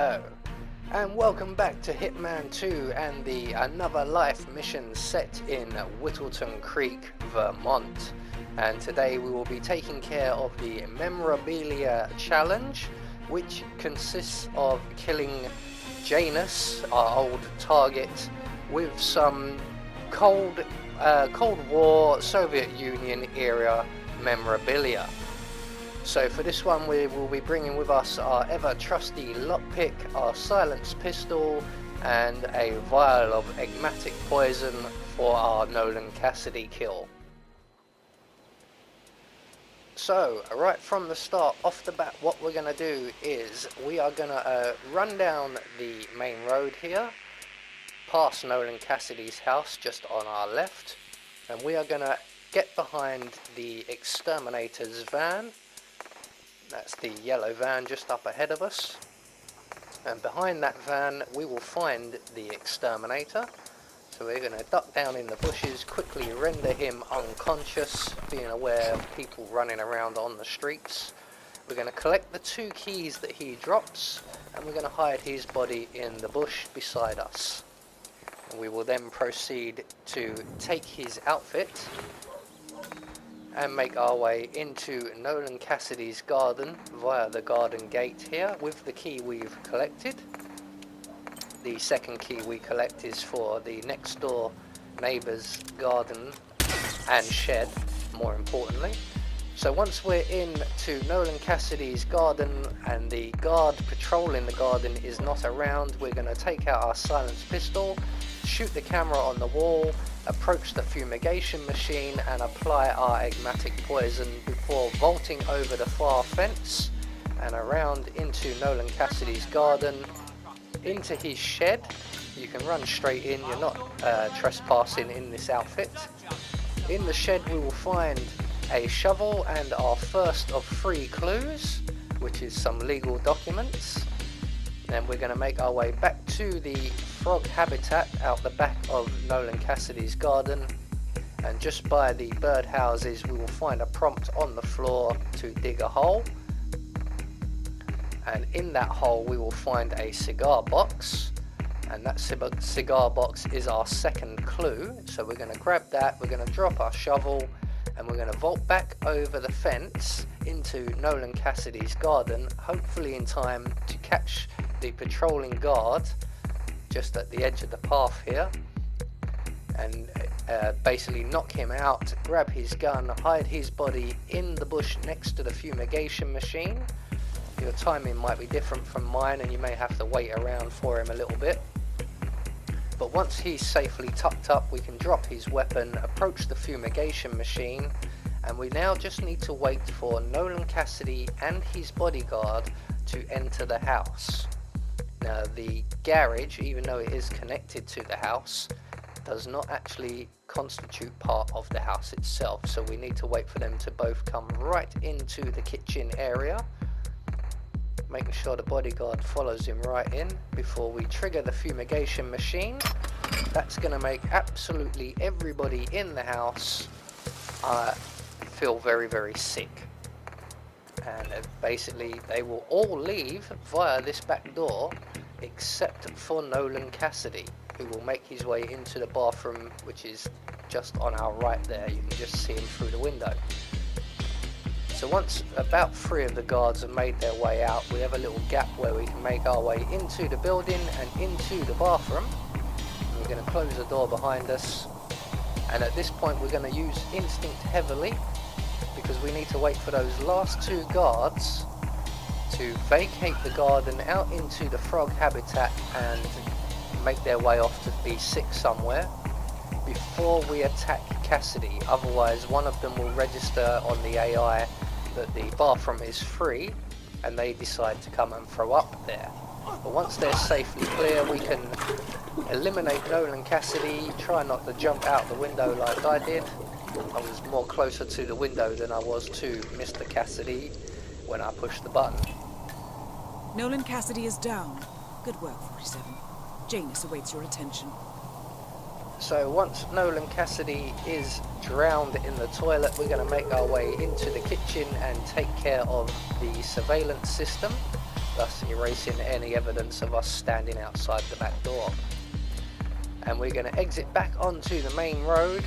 Hello, and welcome back to Hitman 2 and the Another Life mission set in Whittleton Creek, Vermont. And today we will be taking care of the Memorabilia challenge, which consists of killing Janus, our old target, with some Cold War Soviet Union era memorabilia. So for this one we will be bringing with us our ever trusty lockpick, our silenced pistol, and a vial of enigmatic poison for our Nolan Cassidy kill. So right from the start, off the bat, what we're going to do is we are going to run down the main road here, past Nolan Cassidy's house just on our left, and we are going to get behind the exterminator's van. That's the yellow van just up ahead of us, and behind that van we will find the exterminator. So we're going to duck down in the bushes, quickly render him unconscious, being aware of people running around on the streets. We're going to collect the 2 keys that he drops, and we're going to hide his body in the bush beside us. And we will then proceed to take his outfit and make our way into Nolan Cassidy's garden via the garden gate here with the key we've collected. The second key we collect is for the next door neighbour's garden and shed, more importantly. So once we're into Nolan Cassidy's garden and the guard patrolling the garden is not around, we're going to take out our silenced pistol, shoot the camera on the wall, approach the fumigation machine and apply our enigmatic poison before vaulting over the far fence and around into Nolan Cassidy's garden, into his shed. You can run straight in, you're not trespassing in this outfit. In the shed we will find a shovel and our first of 3 clues, which is some legal documents. Then we're going to make our way back to the frog habitat out the back of Nolan Cassidy's garden, and just by the bird houses we will find a prompt on the floor to dig a hole, and in that hole we will find a cigar box, and that cigar box is our second clue. So we're going to grab that, we're going to drop our shovel, and we're going to vault back over the fence into Nolan Cassidy's garden, hopefully in time to catch the patrolling guard just at the edge of the path here, and basically knock him out, grab his gun, hide his body in the bush next to the fumigation machine. Your timing might be different from mine and you may have to wait around for him a little bit, but once he's safely tucked up we can drop his weapon, approach the fumigation machine, and we now just need to wait for Nolan Cassidy and his bodyguard to enter the house. Now the garage, even though it is connected to the house, does not actually constitute part of the house itself, so we need to wait for them to both come right into the kitchen area, making sure the bodyguard follows him right in before we trigger the fumigation machine. That's going to make absolutely everybody in the house feel very, very sick. And basically they will all leave via this back door except for Nolan Cassidy, who will make his way into the bathroom, which is just on our right there. You can just see him through the window. So once about 3 of the guards have made their way out, we have a little gap where we can make our way into the building and into the bathroom. And we're going to close the door behind us, and at this point we're going to use instinct heavily, because we need to wait for those last 2 guards to vacate the garden out into the frog habitat and make their way off to be sick somewhere before we attack Cassidy. Otherwise one of them will register on the AI that the bathroom is free and they decide to come and throw up there. But once they're safely clear we can eliminate Nolan Cassidy. Try not to jump out the window like I did. I was more closer to the window than I was to Mr. Cassidy when I pushed the button. Nolan Cassidy is down. Good work, 47. Janus awaits your attention. So once Nolan Cassidy is drowned in the toilet, we're going to make our way into the kitchen and take care of the surveillance system. thus erasing any evidence of us standing outside the back door. And we're going to exit back onto the main road,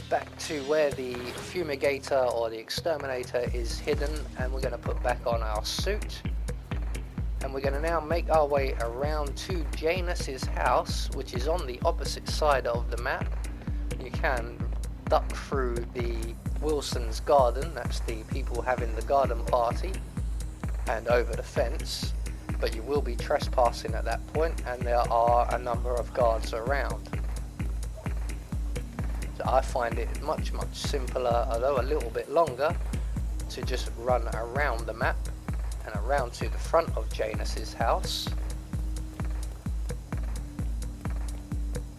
back to where the fumigator or the exterminator is hidden, and we're going to put back on our suit. And we're going to now make our way around to Janus's house, which is on the opposite side of the map. You can duck through the Wilson's garden, that's the people having the garden party, and over the fence, but you will be trespassing at that point, and there are a number of guards around. So I find it much simpler, although a little bit longer, to just run around the map and around to the front of Janus's house.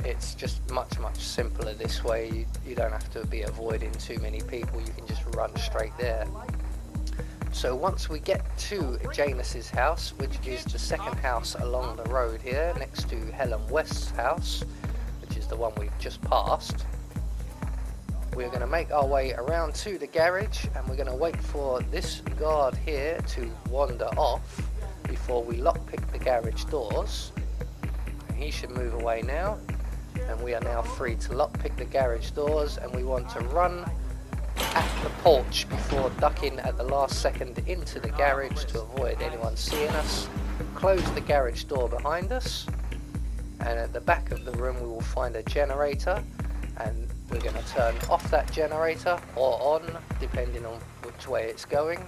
It's just much simpler this way. You don't have to be avoiding too many people, you can just run straight there. So once we get to Janus's house, which is the second house along the road here, next to Helen West's house, which is the one we've just passed, we're going to make our way around to the garage, and we're going to wait for this guard here to wander off before we lockpick the garage doors. He should move away now, and we are now free to lockpick the garage doors, and we want to run at the porch before ducking at the last second into the garage to avoid anyone seeing us. Close the garage door behind us, and at the back of the room we will find a generator, and we're going to turn off that generator or on depending on which way it's going,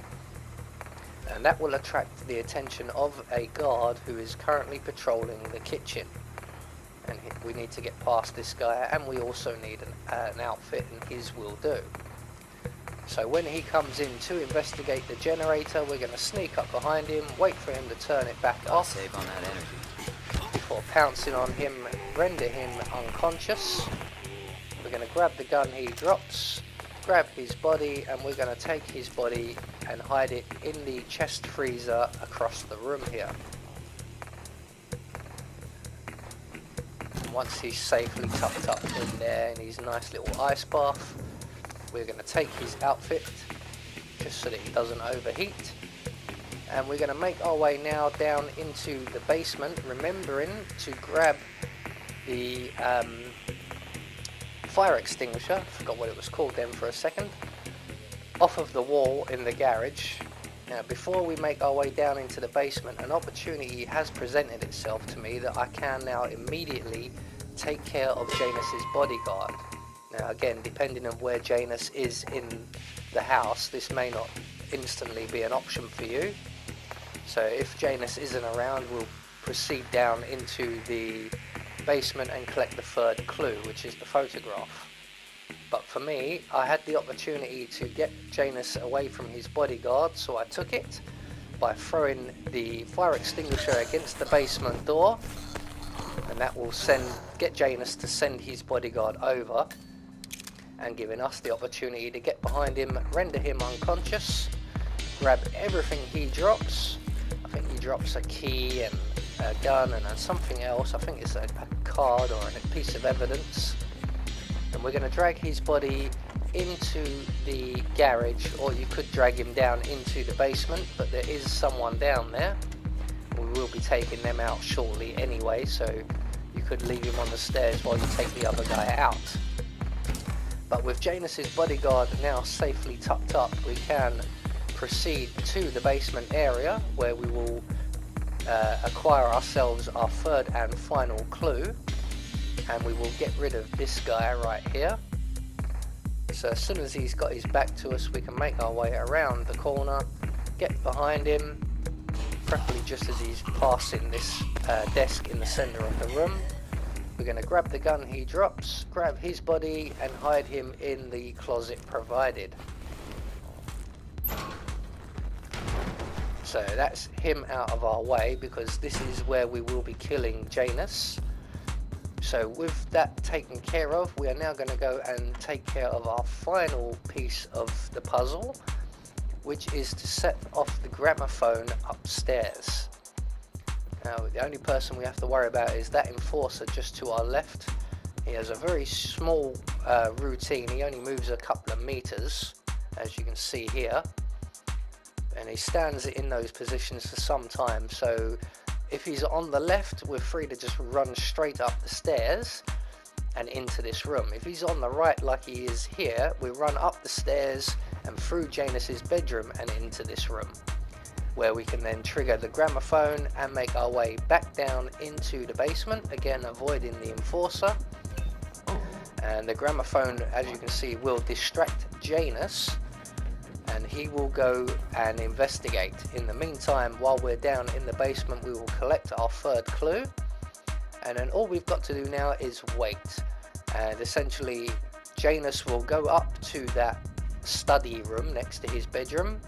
and that will attract the attention of a guard who is currently patrolling the kitchen, and we need to get past this guy, and we also need an outfit, and his will do. So when he comes in to investigate the generator, we're going to sneak up behind him, wait for him to turn it back off, save on that energy, before pouncing on him, render him unconscious. We're going to grab the gun he drops, grab his body, and we're going to take his body and hide it in the chest freezer across the room here. Once he's safely tucked up in there in his nice little ice bath, we're going to take his outfit just so that he doesn't overheat, and we're going to make our way now down into the basement, remembering to grab the fire extinguisher, I forgot what it was called then for a second, off of the wall in the garage. Now before we make our way down into the basement, an opportunity has presented itself to me that I can now immediately take care of Janus's bodyguard. Now again, depending on where Janus is in the house, this may not instantly be an option for you. So if Janus isn't around, we'll proceed down into the basement and collect the third clue, which is the photograph. But for me, I had the opportunity to get Janus away from his bodyguard, so I took it by throwing the fire extinguisher against the basement door, and that will get Janus to send his bodyguard over, and giving us the opportunity to get behind him, render him unconscious, grab everything he drops. I think he drops a key and a gun and something else. I think it's a card or a piece of evidence. And we're going to drag his body into the garage, or you could drag him down into the basement, but there is someone down there. We will be taking them out shortly anyway, so you could leave him on the stairs while you take the other guy out. But with Janus's bodyguard now safely tucked up, we can proceed to the basement area where we will acquire ourselves our third and final clue, and we will get rid of this guy right here. So as soon as he's got his back to us, we can make our way around the corner, get behind him, preferably just as he's passing this desk in the center of the room. We're going to grab the gun he drops, grab his body, and hide him in the closet provided. So that's him out of our way, because this is where we will be killing Janus. So with that taken care of, we are now going to go and take care of our final piece of the puzzle, which is to set off the gramophone upstairs. Now the only person we have to worry about is that enforcer just to our left. He has a very small routine. He only moves a couple of meters, as you can see here. and he stands in those positions for some time. So if he's on the left, we're free to just run straight up the stairs and into this room. If he's on the right like he is here, we run up the stairs and through Janus's bedroom and into this room, where we can then trigger the gramophone and make our way back down into the basement, again avoiding the enforcer. And the gramophone, as you can see, will distract Janus, and he will go and investigate. In the meantime, while we're down in the basement, we will collect our third clue, and then all we've got to do now is wait. And essentially Janus will go up to that study room next to his bedroom.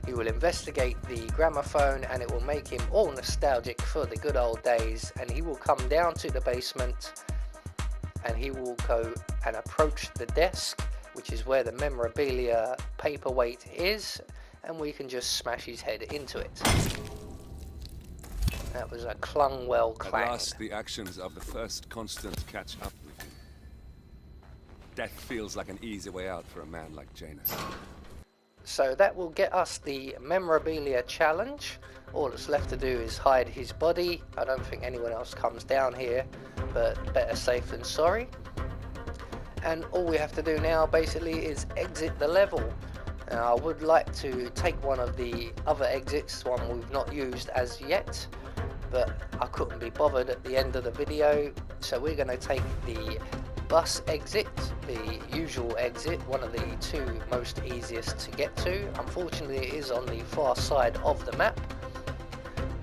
He will investigate the gramophone and it will make him all nostalgic for the good old days, and he will come down to the basement and he will go and approach the desk, which is where the memorabilia paperweight is, and we can just smash his head into it. That was a Clungwell clang. At last, the actions of the first constant catch up with you. Death feels like an easy way out for a man like Janus. So that will get us the memorabilia challenge. All that's left to do is hide his body. I don't think anyone else comes down here, but better safe than sorry. And all we have to do now basically is exit the level. Now, I would like to take one of the other exits, one we've not used as yet, but I couldn't be bothered at the end of the video, so we're going to take the bus exit, the usual exit, one of the two most easiest to get to. Unfortunately, it is on the far side of the map,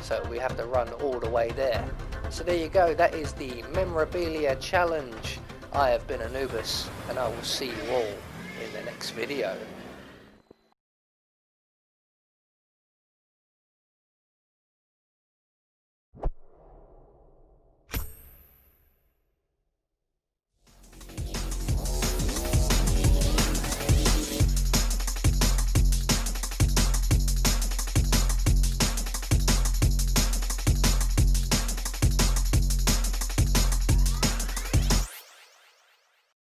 so we have to run all the way there. So there you go, that is the memorabilia challenge. I have been Anubis, and I will see you all in the next video.